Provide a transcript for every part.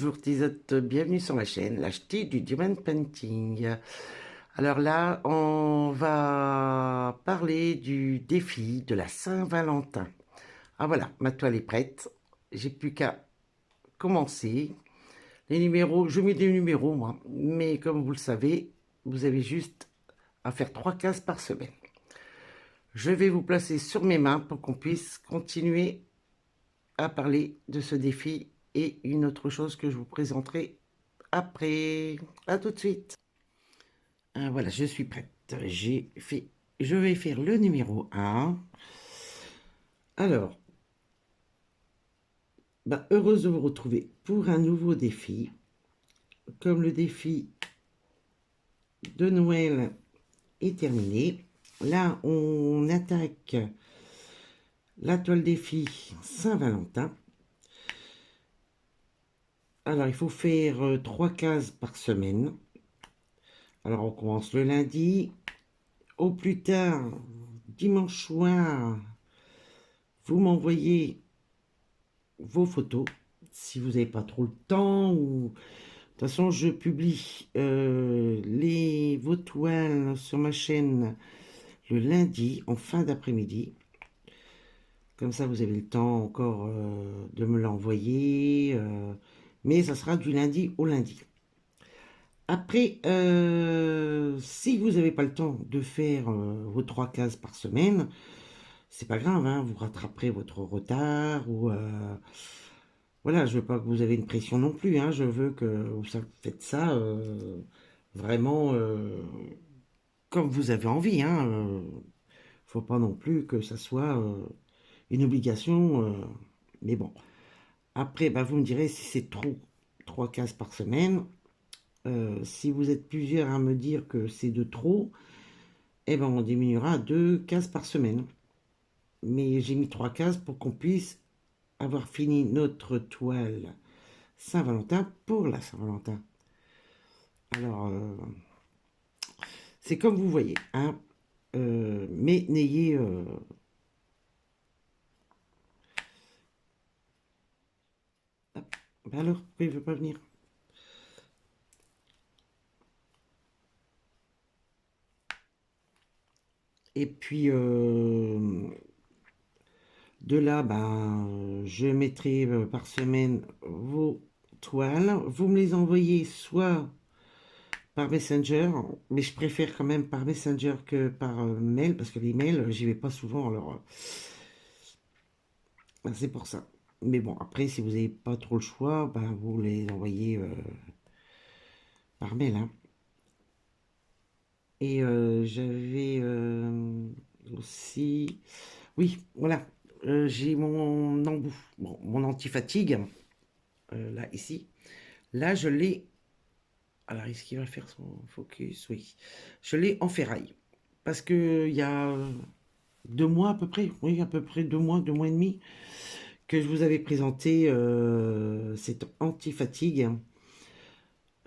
Bonjour Tizotte, bienvenue sur ma chaîne, la ch'ti du Diamond Painting. Alors là, on va parler du défi de la Saint-Valentin. Ah voilà, ma toile est prête, j'ai plus qu'à commencer. Les numéros, je mets des numéros moi, mais comme vous le savez, vous avez juste à faire 3 cases par semaine. Je vais vous placer sur mes mains pour qu'on puisse continuer à parler de ce défi et une autre chose que je vous présenterai après. À tout de suite. Voilà, je suis prête. Je vais faire le numéro 1. Alors, heureuse de vous retrouver pour un nouveau défi. Comme le défi de Noël est terminé, là, on attaque la toile défi Saint-Valentin. Alors, il faut faire 3 cases par semaine. Alors, on commence le lundi. Au plus tard, dimanche soir, vous m'envoyez vos photos si vous n'avez pas trop le temps. Ou... De toute façon, je publie vos toiles sur ma chaîne le lundi en fin d'après-midi. Comme ça, vous avez le temps encore de me l'envoyer. Mais ça sera du lundi au lundi. Après, si vous n'avez pas le temps de faire vos 3 cases par semaine, c'est pas grave, hein, vous rattraperez votre retard ou voilà, je veux pas que vous avez une pression non plus, hein, je veux que vous faites ça vraiment comme vous avez envie, hein, faut pas non plus que ça soit une obligation, mais bon. Après, vous me direz si c'est trop 3 cases par semaine. Si vous êtes plusieurs à me dire que c'est de trop, eh ben on diminuera à 2 cases par semaine. Mais j'ai mis 3 cases pour qu'on puisse avoir fini notre toile Saint-Valentin pour la Saint-Valentin. Alors, c'est comme vous voyez, hein, mais n'ayez... alors, pourquoi il ne veut pas venir? Et puis, de là, je mettrai par semaine vos toiles. Vous me les envoyez soit par Messenger, mais je préfère quand même par Messenger que par mail, parce que les mails, j'y vais pas souvent, alors c'est pour ça. Mais bon, après, si vous n'avez pas trop le choix, vous les envoyez par mail, hein. Et j'avais aussi... Oui, voilà, j'ai mon embout, bon, mon anti-fatigue, là, ici. Là, je l'ai... Alors, est-ce qu'il va faire son focus? Oui. Je l'ai en ferraille. Parce que il y a 2 mois à peu près, oui, à peu près 2 mois et demi, que je vous avais présenté cette anti-fatigue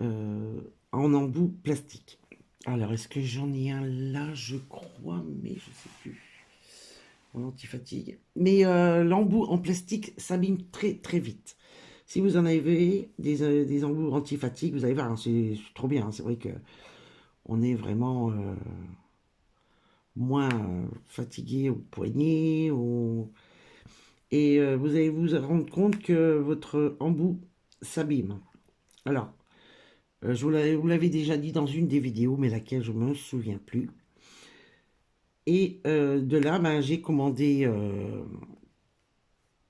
en embout plastique. Alors, est-ce que j'en ai un là? Je crois, mais je sais plus. Mon anti-fatigue. Mais l'embout en plastique s'abîme très très vite. Si vous en avez des embouts anti-fatigue, vous allez voir, hein, c'est trop bien. Hein, c'est vrai que on est vraiment moins fatigué au poignet. Et vous allez vous rendre compte que votre embout s'abîme. Alors, je vous l'avais déjà dit dans une des vidéos, mais laquelle je ne me souviens plus. Et de là, j'ai commandé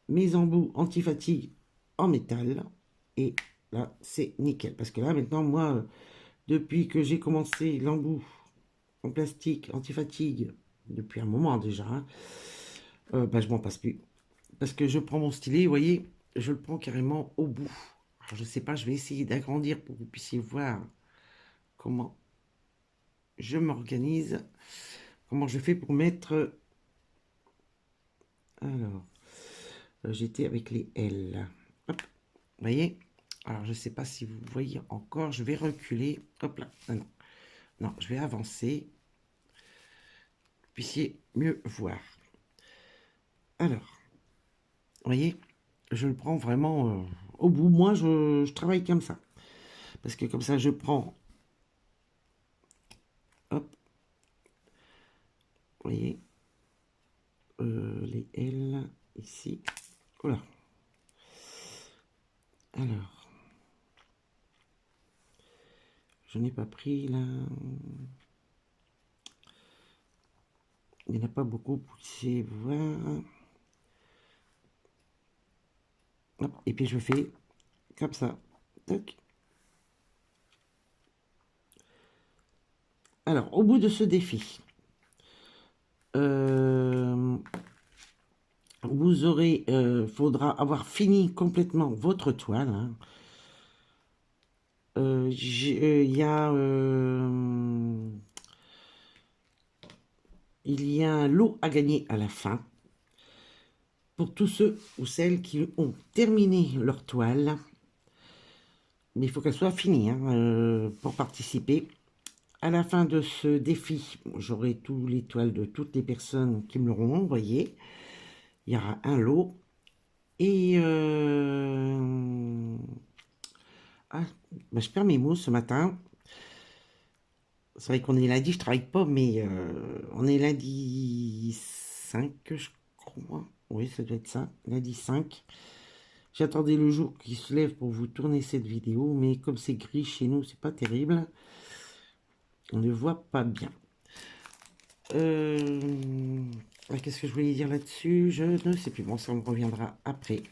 mes embouts anti-fatigue en métal. Et là, c'est nickel. Parce que là, maintenant, moi, depuis que j'ai commencé l'embout en plastique anti-fatigue, depuis un moment déjà, hein, je m'en passe plus. Parce que je prends mon stylet, vous voyez, je le prends carrément au bout. Alors, je sais pas, je vais essayer d'agrandir pour que vous puissiez voir comment je m'organise, comment je fais pour mettre... Alors, j'étais avec les L. Hop, vous voyez? Alors, je sais pas si vous voyez encore, je vais reculer. Hop là, ah non, non, je vais avancer. Que vous puissiez mieux voir. Alors, vous voyez, je le prends vraiment au bout, moi, je travaille comme ça. Parce que comme ça, je prends, hop, vous voyez, les L ici. Voilà. Alors, je n'ai pas pris là. Il n'y en a pas beaucoup poussé, voir. Hop, et puis je fais comme ça. Tac. Alors, au bout de ce défi, vous aurez, faudra avoir fini complètement votre toile. Hein. Il y a un lot à gagner à la fin pour tous ceux ou celles qui ont terminé leur toile. Mais il faut qu'elle soit finie hein, pour participer. À la fin de ce défi, j'aurai tous les toiles de toutes les personnes qui me l'auront envoyé. Il y aura un lot. Et ah, bah, je perds mes mots ce matin. C'est vrai qu'on est lundi, je travaille pas, mais on est lundi 5, je crois. Oui, ça doit être ça, lundi 5. J'attendais le jour qui se lève pour vous tourner cette vidéo, mais comme c'est gris chez nous, c'est pas terrible. On ne voit pas bien. Qu'est-ce que je voulais dire là-dessus? Je ne sais plus. Bon, ça me reviendra après.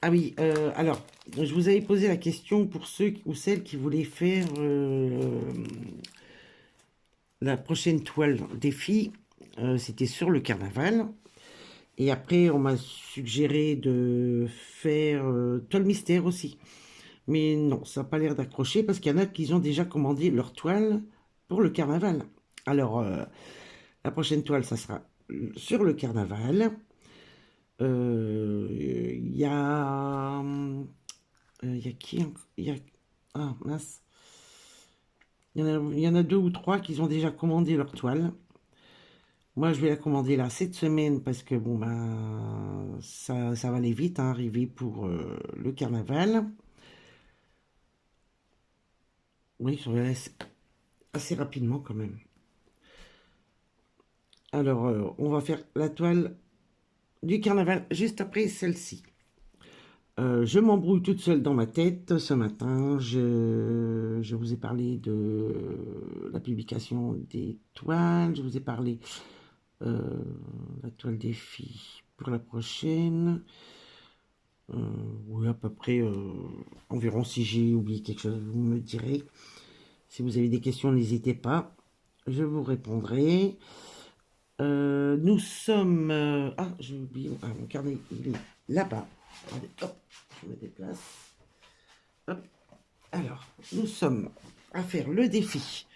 Ah oui, alors, je vous avais posé la question pour ceux ou celles qui voulaient faire la prochaine toile défi. C'était sur le carnaval. Et après, on m'a suggéré de faire toile mystère aussi. Mais non, ça n'a pas l'air d'accrocher parce qu'il y en a qui ont déjà commandé leur toile pour le carnaval. Alors, la prochaine toile, ça sera sur le carnaval. Il y a... Il y a qui? Il y a... Ah, mince. Il y en a 2 ou 3 qui ont déjà commandé leur toile. Moi, je vais la commander là cette semaine parce que bon, ben, ça va aller vite, hein, arriver pour le carnaval. Oui, ça va assez rapidement quand même. Alors, on va faire la toile du carnaval juste après celle-ci. Je m'embrouille toute seule dans ma tête ce matin. Je vous ai parlé de la publication des toiles. Je vous ai parlé la toile des filles pour la prochaine. Oui, à peu près environ. Si j'ai oublié quelque chose, vous me direz. Si vous avez des questions, n'hésitez pas. Je vous répondrai. Nous sommes... ah, j'ai oublié. Ah, mon carnet, il est là-bas. Hop, je me déplace. Hop. Alors, nous sommes à faire le défi.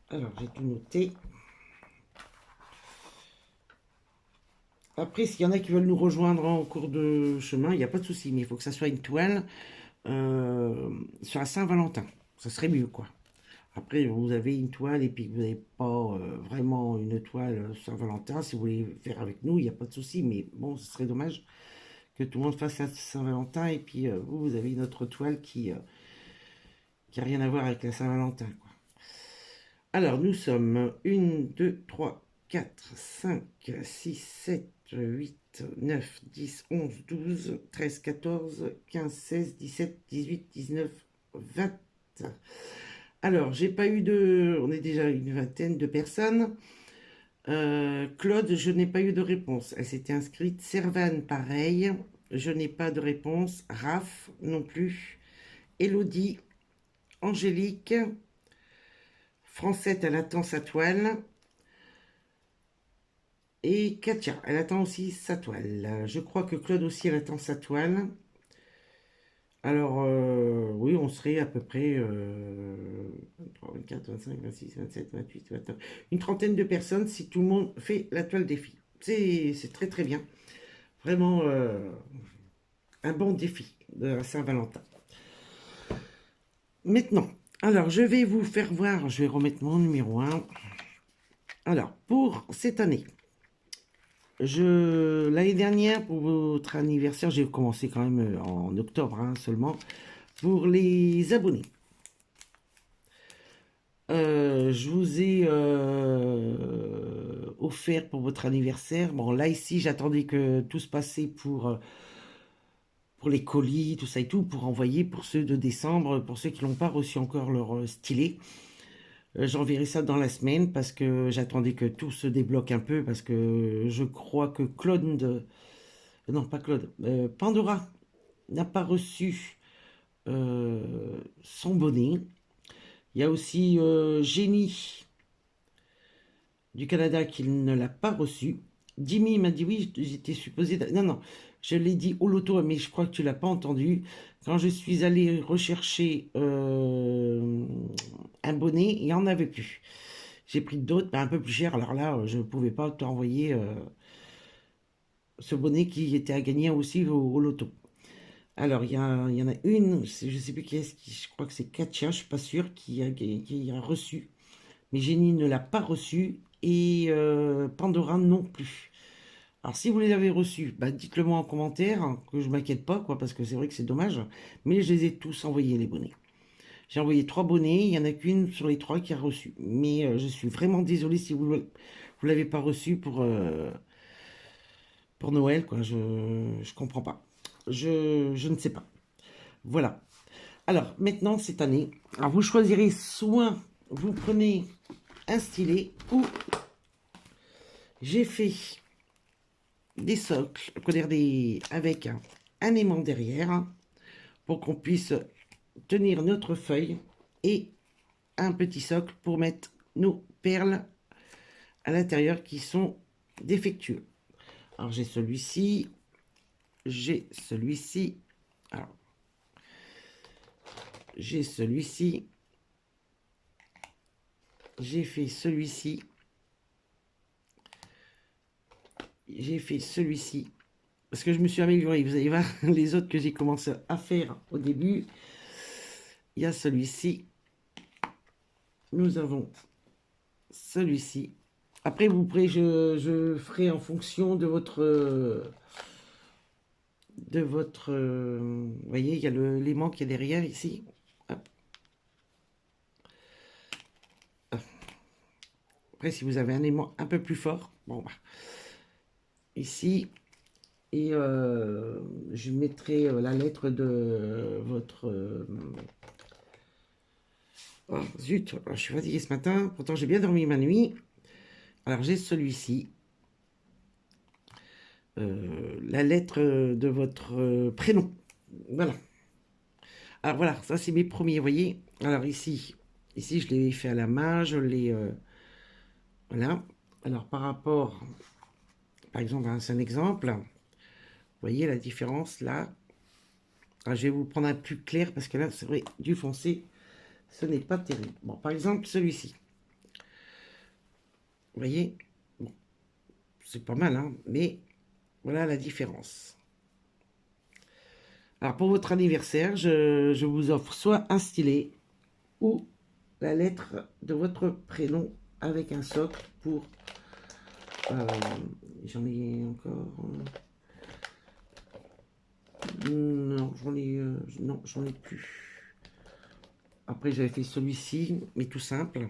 Alors, j'ai tout noté. Après, s'il y en a qui veulent nous rejoindre en cours de chemin, il n'y a pas de souci. Mais il faut que ça soit une toile sur la Saint-Valentin. Ça serait mieux, quoi. Après, vous avez une toile et puis vous n'avez pas vraiment une toile Saint-Valentin. Si vous voulez faire avec nous, il n'y a pas de souci. Mais bon, ce serait dommage que tout le monde fasse la Saint-Valentin et puis vous avez une autre toile qui n'a rien à voir avec la Saint-Valentin, quoi. Alors, nous sommes 1, 2, 3, 4, 5, 6, 7, 8, 9, 10, 11, 12, 13, 14, 15, 16, 17, 18, 19, 20. Alors, j'ai pas eu de... On est déjà une vingtaine de personnes. Claude, je n'ai pas eu de réponse. Elle s'était inscrite. Servane, pareil. Je n'ai pas de réponse. Raph, non plus. Elodie, Angélique. Francette, elle attend sa toile. Et Katia, elle attend aussi sa toile. Je crois que Claude aussi, elle attend sa toile. Alors, oui, on serait à peu près 23, 24, 25, 26, 27, 28, 29. Une trentaine de personnes si tout le monde fait la toile défi. C'est très très bien. Vraiment un bon défi de la Saint-Valentin. Maintenant, alors je vais vous faire voir, je vais remettre mon numéro 1. Alors, pour cette année, L'année dernière, pour votre anniversaire, j'ai commencé quand même en octobre hein, seulement, pour les abonnés. Je vous ai offert pour votre anniversaire. Bon, là, ici, j'attendais que tout se passait pour les colis, tout ça et tout, pour envoyer pour ceux de décembre, pour ceux qui n'ont pas reçu encore leur stylet. J'enverrai ça dans la semaine parce que j'attendais que tout se débloque un peu parce que je crois que non pas Claude, Pandora n'a pas reçu son bonnet. Il y a aussi Jenny du Canada qui ne l'a pas reçu. Jimmy m'a dit oui, j'étais supposé. Non, non, je l'ai dit au loto, mais je crois que tu l'as pas entendu. Quand je suis allé rechercher un bonnet, il n'y en avait plus. J'ai pris d'autres, mais un peu plus cher. Alors là, je ne pouvais pas t'envoyer ce bonnet qui était à gagner aussi au loto. Alors, il y en a une, je ne sais plus qui est-ce, je crois que c'est Katia, je ne suis pas sûre, qui a reçu. Mais Jenny ne l'a pas reçu et Pandora non plus. Alors, si vous les avez reçus, bah, dites-le moi en commentaire, hein, que je m'inquiète pas, quoi, parce que c'est vrai que c'est dommage. Mais je les ai tous envoyés, les bonnets. J'ai envoyé 3 bonnets, il n'y en a qu'une sur les 3 qui a reçu. Mais je suis vraiment désolée si vous ne l'avez pas reçu pour Noël, quoi. Je comprends pas. Je ne sais pas. Voilà. Alors, maintenant, cette année, alors vous choisirez soit vous prenez un stylet ou j'ai fait des socles, avec un aimant derrière pour qu'on puisse tenir notre feuille et un petit socle pour mettre nos perles à l'intérieur qui sont défectueux. Alors j'ai celui-ci, alors j'ai celui-ci, j'ai fait celui-ci, j'ai fait celui-ci, parce que je me suis amélioré, vous allez voir les autres que j'ai commencé à faire au début. Il y a celui-ci, nous avons celui-ci. Après, vous pourrez, je ferai en fonction de votre, vous voyez, il y a l'aimant qui est derrière ici. Hop. Après, si vous avez un aimant un peu plus fort, bon, bah, ici, et je mettrai la lettre de votre... oh, zut, je suis fatiguée ce matin, pourtant j'ai bien dormi ma nuit. Alors j'ai celui-ci, la lettre de votre prénom, voilà. Alors voilà, ça c'est mes premiers, vous voyez. Alors ici je l'ai fait à la main, je l'ai... voilà. Alors par rapport, par exemple, c'est un exemple. Vous voyez la différence là. Alors, je vais vous prendre un plus clair parce que là, c'est vrai, du foncé, ce n'est pas terrible. Bon, par exemple, celui-ci. Vous voyez, bon, c'est pas mal, hein, mais voilà la différence. Alors, pour votre anniversaire, je vous offre soit un stylet ou la lettre de votre prénom avec un socle pour... j'en ai encore... non, non, j'en ai plus. Après, j'avais fait celui-ci, mais tout simple.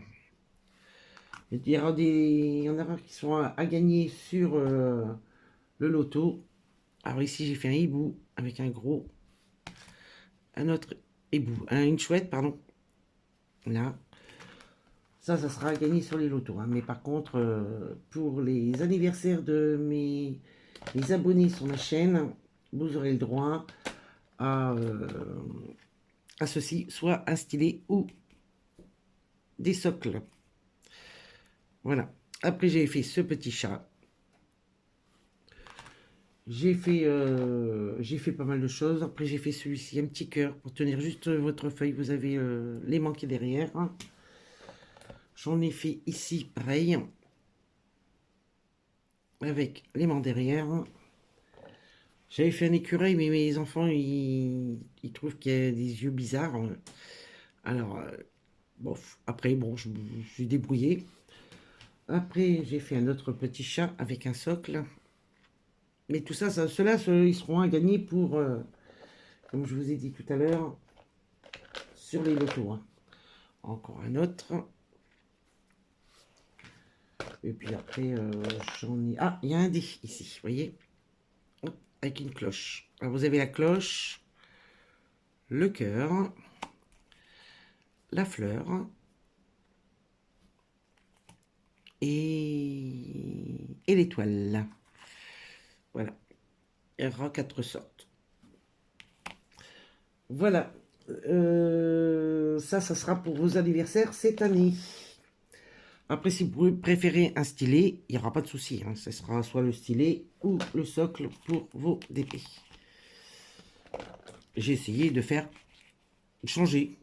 Il y en a qui sont à gagner sur le loto. Alors ici, j'ai fait un hibou avec un autre hibou, une chouette, pardon. Là, ça sera à gagner sur les lotos. Hein. Mais par contre, pour les anniversaires de mes abonnés sur ma chaîne, vous aurez le droit à ceci, soit un stylet ou des socles. Voilà. Après, j'ai fait ce petit chat. J'ai fait pas mal de choses. Après, j'ai fait celui-ci, un petit cœur pour tenir juste votre feuille. Vous avez l'aimant qui est derrière. J'en ai fait ici, pareil, avec l'aimant derrière. J'avais fait un écureuil, mais mes enfants, ils trouvent qu'il y a des yeux bizarres. Alors, bon, après, bon, je me suis débrouillé. Après, j'ai fait un autre petit chat avec un socle. Mais tout ça, ceux-là, ils seront à gagner pour, comme je vous ai dit tout à l'heure, sur les lotos, hein. Encore un autre. Et puis après, j'en ai... Ah, il y a un dé ici, vous voyez, avec une cloche. Alors, vous avez la cloche, le cœur, la fleur et l'étoile. Voilà. Il y aura 4 sortes. Voilà. Ça sera pour vos anniversaires cette année. Après, si vous préférez un stylet, il n'y aura pas de souci, hein. Ce sera soit le stylet ou le socle pour vos DP. J'ai essayé de faire changer.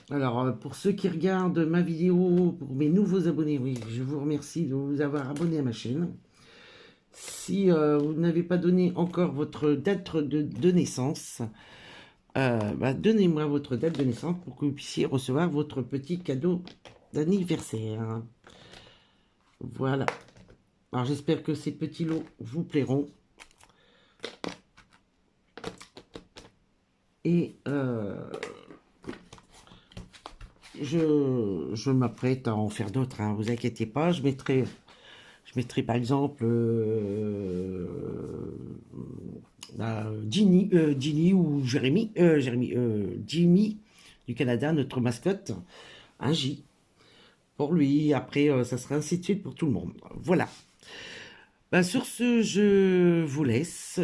Alors, pour ceux qui regardent ma vidéo, pour mes nouveaux abonnés, oui, je vous remercie de vous avoir abonné à ma chaîne. Si vous n'avez pas donné encore votre date de naissance, donnez-moi votre date de naissance pour que vous puissiez recevoir votre petit cadeau d'anniversaire. Voilà. Alors, j'espère que ces petits lots vous plairont. Et je m'apprête à en faire d'autres, hein, vous inquiétez pas. Je mettrai par exemple Ginny ou Jimmy du Canada, notre mascotte, un J pour lui. Après, ça sera ainsi de suite pour tout le monde. Voilà. Sur ce, je vous laisse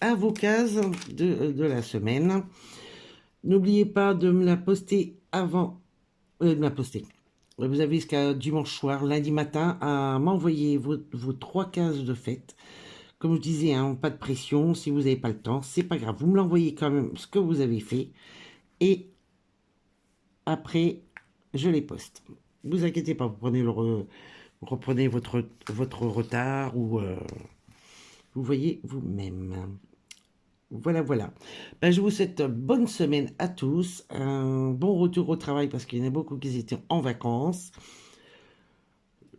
à vos cases de la semaine. N'oubliez pas de me la poster avant de me la poster. Vous avez jusqu'à dimanche soir, lundi matin, à m'envoyer vos 3 cases de fête. Comme je disais, hein, pas de pression. Si vous n'avez pas le temps, c'est pas grave. Vous me l'envoyez quand même ce que vous avez fait. Et après, je les poste. Vous inquiétez pas, vous reprenez votre retard ou vous voyez vous-même. Voilà, voilà. Je vous souhaite bonne semaine à tous. Un bon retour au travail parce qu'il y en a beaucoup qui étaient en vacances.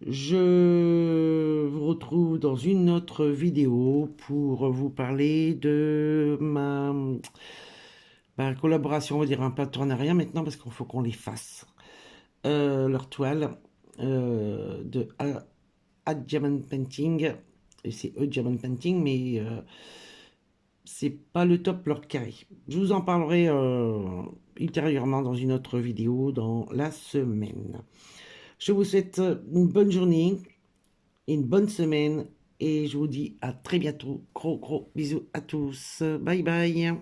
Je vous retrouve dans une autre vidéo pour vous parler de ma collaboration, on va dire un partenariat maintenant parce qu'il faut qu'on les fasse. Leur toile de A Diamond Painting. C'est A Diamond Painting, mais c'est pas le top leur carré. Je vous en parlerai ultérieurement dans une autre vidéo dans la semaine. Je vous souhaite une bonne journée, une bonne semaine et je vous dis à très bientôt. Gros bisous à tous. Bye bye.